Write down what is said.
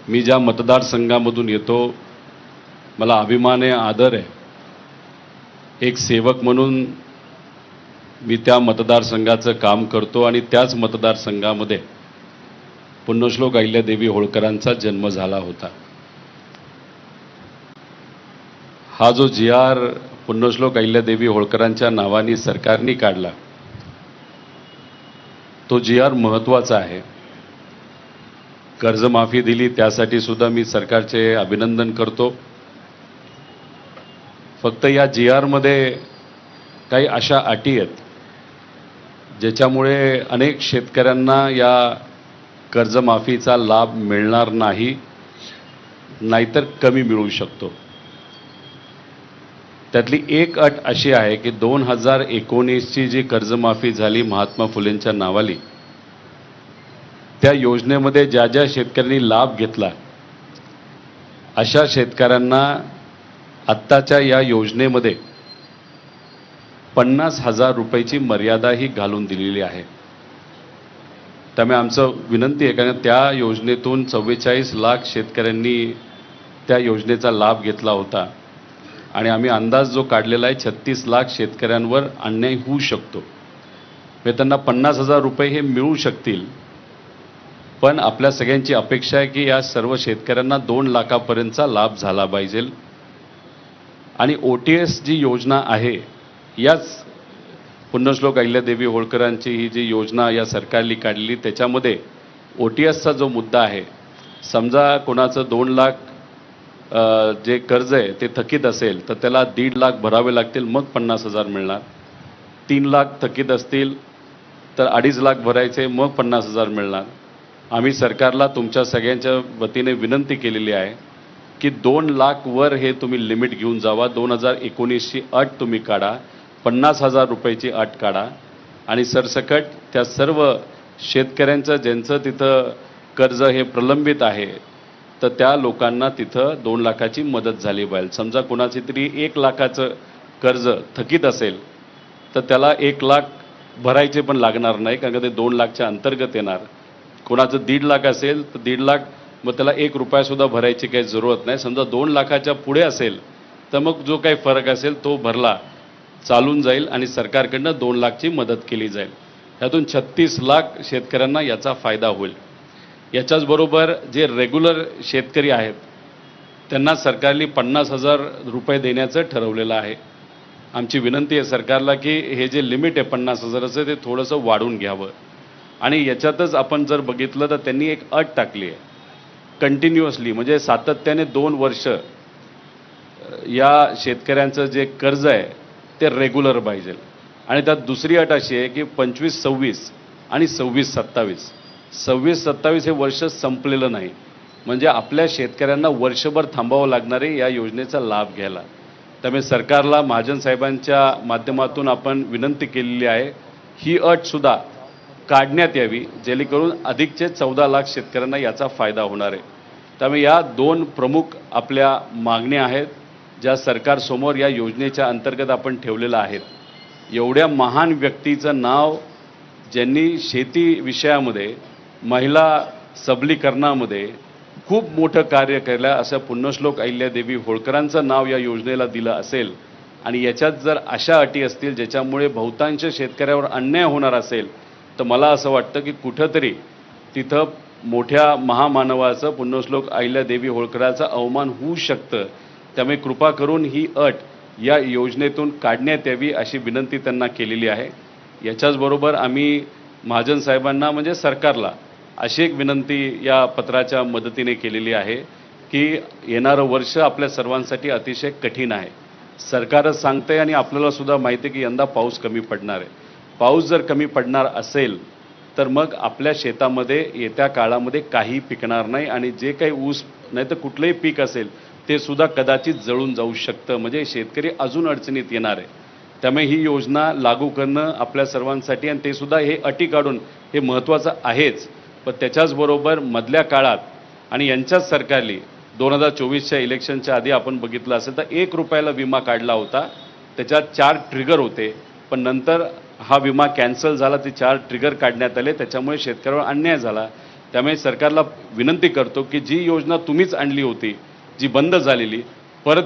मी ज्या मतदारसंघामधून येतो मला अभिमान आहे, आदर आहे. एक सेवक म्हणून मी त्या मतदारसंघाचं काम करतो आणि त्याच मतदारसंघामध्ये पुण्यश्लोक अहिल्यादेवी होळकरांचा जन्म झाला होता. हा जो जी.आर. पुण्यश्लोक अहिल्यादेवी होळकरांच्या नावाने सरकारने काढला, तो जी.आर. महत्त्वाचा आहे. कर्जमाफी दिली त्यासाठी सुद्धा मी सरकारचे अभिनंदन करतो. फक्त या जी.आर.मध्ये काही अशा अटी आहेत ज्याच्यामुळे अनेक शेतकऱ्यांना या कर्जमाफीचा लाभ मिळणार नाही, नाहीतर कमी मिळू शकतो. त्यातली एक अट अशी आहे की 2019ची जी कर्जमाफी झाली महात्मा फुलेंच्या नावाली, त्या योजनेमध्ये ज्या ज्या शेतकऱ्यांनी लाभ घेतला अशा शेतकऱ्यांना आत्ताच्या या योजनेमध्ये 50,000 रुपयाची मर्यादा ही घालून दिलेली आहे. त्यामुळे आमचं विनंती आहे, कारण त्या योजनेतून 44 लाख शेतकऱ्यांनी त्या योजनेचा लाभ घेतला होता आणि आम्ही अंदाज जो काढलेला आहे 36 लाख शेतकऱ्यांवर अन्याय होऊ शकतो. म्हणजे त्यांना 50,000 रुपये हे मिळू शकतील, पण आपल्या सगळ्यांची अपेक्षा आहे की या सर्व शेतकऱ्यांना 2 लाखापर्यंतचा लाभ झाला पाहिजे. आणि OTS जी योजना आहे, याच पुण्यश्लोक अहिल्यादेवी होळकरांची ही जी योजना या सरकारने काढलेली, त्याच्यामध्ये OTSचा जो मुद्दा आहे, समजा कोणाचं 2 लाख जे कर्ज आहे ते थकीत असेल तर त्याला 1.5 लाख भरावे लागतील, मग 50,000 मिळणार. 3 लाख थकीत असतील तर 2.5 लाख भरायचे, मग 50,000 मिळणार. आम्ही सरकारला तुमच्या सगळ्यांच्या वतीने विनंती केलेली आहे की 2 लाख वर हे तुम्ही लिमिट घेऊन जावा. 2019ची अट तुम्ही काढा, 50,000 रुपयाची अट काढा आणि सरसकट त्या सर्व शेतकऱ्यांचं ज्यांचं तिथं कर्ज हे प्रलंबित आहे तर त्या लोकांना तिथं 2 लाखाची मदत झाली पाहिजे. समजा कोणाची तरी 1 लाखाचं कर्ज थकीत असेल तर त्याला 1 लाख भरायचे पण लागणार नाही, कारण का ते 2 लाखच्या अंतर्गत येणार. कोणाचं 1.5 लाख असेल तर 1.5 लाख, मग त्याला 1 रुपयासुद्धा भरायची काही जरूरत नाही. समजा 2 लाखाच्या पुढे असेल तर मग जो काही फरक असेल तो भरला चालून जाईल आणि सरकारकडनं 2 लाखची मदत केली जाईल. ह्यातून 36 लाख शेतकऱ्यांना याचा फायदा होईल. याच्याचबरोबर जे रेग्युलर शेतकरी आहेत त्यांना सरकारने 50,000 रुपये देण्याचं ठरवलेलं आहे. आमची विनंती आहे सरकारला की हे जे लिमिट आहे 50,000चं ते थोडंसं वाढवून घ्यावं. आणि याच्यातच आपण जर बघितलं तर त्यांनी एक अट टाकली आहे, कंटिन्युअसली म्हणजे सातत्याने 2 वर्ष या शेतकऱ्यांचं जे कर्ज आहे ते रेग्युलर पाहिजे. आणि त्यात दुसरी अट अशी आहे की 25-26 आणि 26-27. 26-27 हे वर्ष संपलेलं नाही, म्हणजे आपल्या शेतकऱ्यांना वर्षभर थांबावं लागणार आहे या योजनेचा लाभ घ्यायला. त्यामुळे सरकारला महाजन साहेबांच्या माध्यमातून आपण विनंती केलेली आहे, ही अटसुद्धा काढण्यात यावी, जेणेकरून अधिकचे 14 लाख शेतकऱ्यांना याचा फायदा होणार आहे. त्यामुळे या 2 प्रमुख आपल्या मागण्या आहेत ज्या सरकारसमोर या योजनेच्या अंतर्गत आपण ठेवलेल्या आहेत. एवढ्या महान व्यक्तीचं नाव, ज्यांनी शेती विषयामध्ये, महिला सबलीकरणामध्ये खूप मोठं कार्य केलं, असं पुण्यश्लोक अहिल्यादेवी होळकरांचं नाव या योजनेला दिलं असेल आणि याच्यात जर अशा अटी असतील ज्याच्यामुळे बहुतांश शेतकऱ्यावर अन्याय होणार असेल तर मला असं वाटतं की कुठंतरी तिथं मोठ्या महामानवाचं, पुण्यश्लोक अहिल्यादेवी होळकरांचा अवमान होऊ शकतं. त्यामुळे कृपा करून ही अट या योजनेतून काढण्यात यावी अशी विनंती त्यांना केलेली आहे. याच्याचबरोबर आम्ही महाजन साहेबांना म्हणजे सरकारला अशी एक विनंती या पत्राच्या मदतीने केलेली आहे की येणारं वर्ष आपल्या सर्वांसाठी अतिशय कठीण आहे. सरकारच सांगते आणि आपल्यालासुद्धा माहिती आहे की यंदा पाऊस कमी पडणार आहे. पाऊस जर कमी पडणार असेल तर मग आपल्या शेतामध्ये येत्या काळामध्ये काही पिकणार नाही आणि जे काही ऊस नाही तर कुठलंही पीक असेल ते सुद्धा कदाचित जळून जाऊ शकतं, म्हणजे शेतकरी अजून अडचणीत येणार आहे. त्यामुळे ही योजना लागू करणं आपल्या सर्वांसाठी आणि ते सुद्धा हे अटी काढून हे महत्त्वाचं आहेच. पण त्याच्याचबरोबर मधल्या काळात आणि यांच्याच सरकारने 2024च्या इलेक्शनच्या आधी आपण बघितलं असेल तर 1 रुपयाला विमा काढला होता, त्याच्यात 4 ट्रिगर होते, पण नंतर हा विमा कॅन्सल झाला, ते 4 ट्रिगर काढण्यात आले, त्याच्यामुळे शेतकऱ्यावर अन्याय झाला. त्यामुळे सरकारला विनंती करतो की जी योजना तुम्हीच आणली होती जी बंद झालेली परत